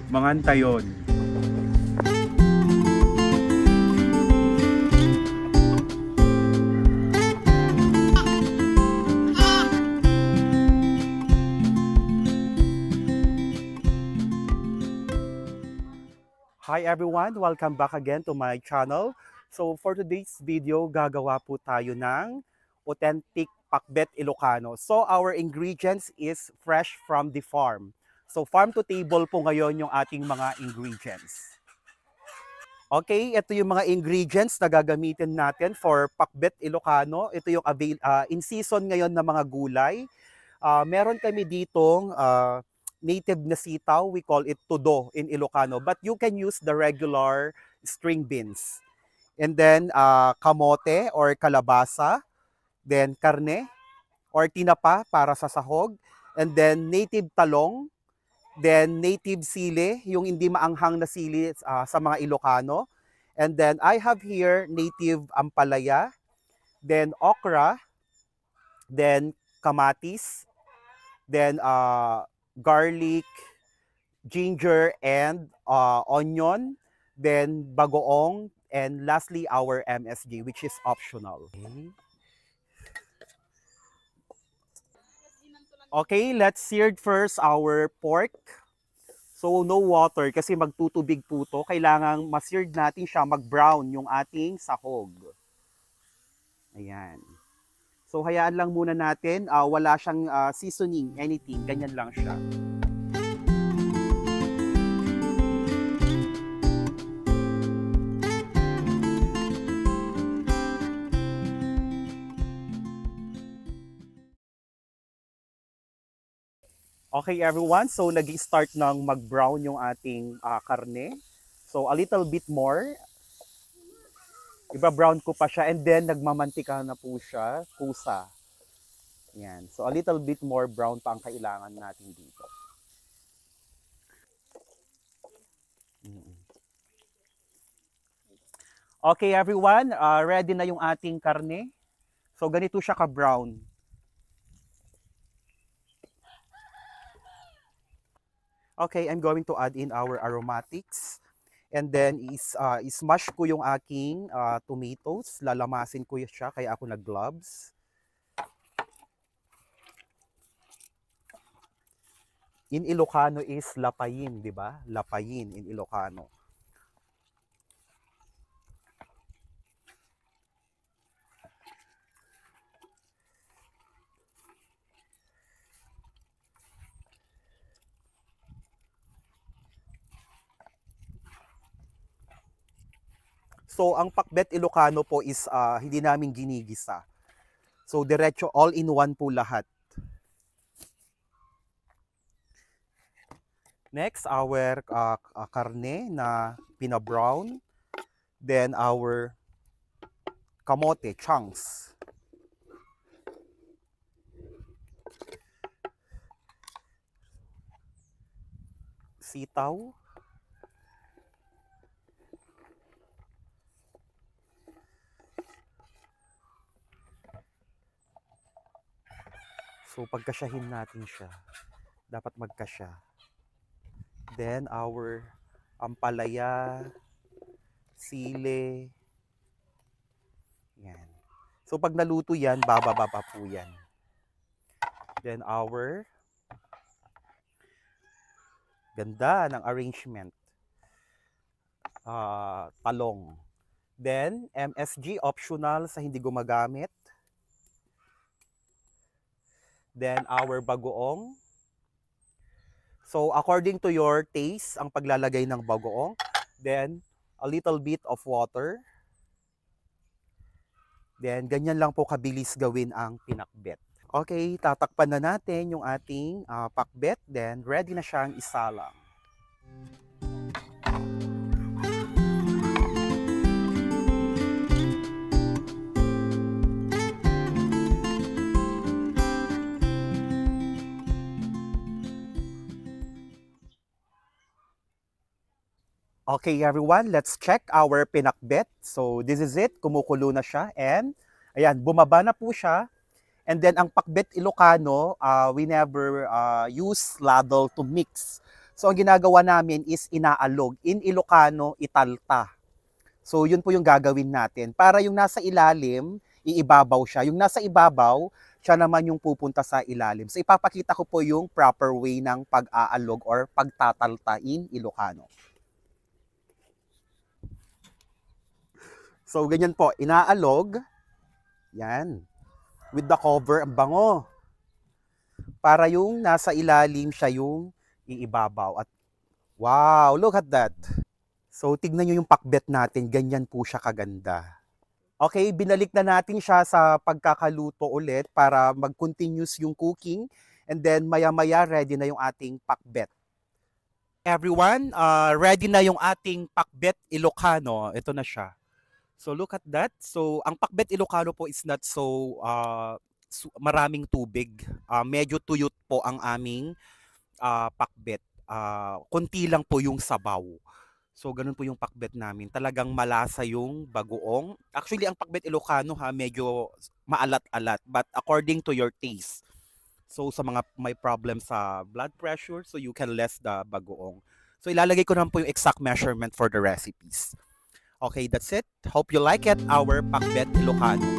Mangantayon. Hi everyone! Welcome back again to my channel. So for today's video, gagawa po tayo ng authentic pakbet Ilocano. So our ingredients is fresh from the farm. So farm to table po ngayon yung ating mga ingredients. Okay, ito yung mga ingredients na gagamitin natin for pakbet Ilocano. Ito yung in season ngayon na mga gulay. Meron kami ditong native na sitaw, we call it tudo in Ilocano, but you can use the regular string beans. And then kamote or kalabasa, then karne or tinapa para sa sahog, and then native talong, then native sili, yung hindi maanghang na sili sa mga Ilocano. And then I have here native ampalaya, then okra, then kamatis, then garlic, ginger, and onion, then bagoong, and lastly our MSG, which is optional. Okay, let's sear first our pork. So no water kasi magtutubig po to. Kailangang ma-seared natin siya, mag-brown yung ating sahog. Ayan. So hayaan lang muna natin, wala siyang seasoning, anything, ganyan lang siya. Okay everyone, so nag-start ng mag-brown yung ating karne. So a little bit more. Iba-brown ko pa siya and then nagmamantika na po siya, kusa. Yan. So a little bit more brown pa ang kailangan natin dito. Okay everyone, ready na yung ating karne. So ganito siya ka-brown. Okay, I'm going to add in our aromatics. And then smash ko yung aking tomatoes. Lalamasin ko siya kaya ako nag-gloves. In Ilocano is lapayin, di ba? Lapayin in Ilocano. So, ang pakbet Ilocano po is hindi namin ginigisa. So, diretso all in one po lahat. Next, our karne na pina-brown. Then, our kamote, chunks. Sitaw. So, pagkasyahin natin siya. Dapat magkasya. Then, our ampalaya, sili. Yan. So, pag naluto yan, bababa po yan. Then, our ganda ng arrangement. Talong. Then, MSG, optional sa hindi gumagamit. Then, our bagoong. So, according to your taste, ang paglalagay ng bagoong. Then, a little bit of water. Then, ganyan lang po kabilis gawin ang pinakbet. Okay, tatakpan na natin yung ating pakbet. Then, ready na siyang isalang. Okay everyone, let's check our pinakbet. So this is it, kumukulo na siya and ayan, bumaba na po siya. And then ang pakbet Ilocano, we never use ladle to mix. So ang ginagawa namin is inaalog. In Ilocano, italta. So yun po yung gagawin natin. Para yung nasa ilalim, iibabaw siya. Yung nasa ibabaw, siya naman yung pupunta sa ilalim. So ipapakita ko po yung proper way ng pag-aalog or pagtatalta in Ilocano. So ganyan po, inaalog. Yan. With the cover, ang bango. Para yung nasa ilalim siya yung iibabaw. At wow, look at that. So tignan nyo yung pakbet natin, ganyan po siya kaganda. Okay, binalik na natin siya sa pagkakaluto ulit para mag-continuous yung cooking. And then maya-maya ready na yung ating pakbet. Everyone, ready na yung ating pakbet Ilocano. Ito na siya. So look at that. So ang pakbet Ilocano po is not so maraming tubig. Medyo tuyot po ang aming pakbet. Konti lang po yung sabaw. So ganun po yung pakbet namin. Talagang malasa yung bagoong. Actually ang pakbet Ilocano medyo maalat-alat but according to your taste. So sa mga may problem sa blood pressure, so you can less the bagoong. So ilalagay ko naman po yung exact measurement for the recipes. Okay, that's it. Hope you like it, our pakbet Ilocano.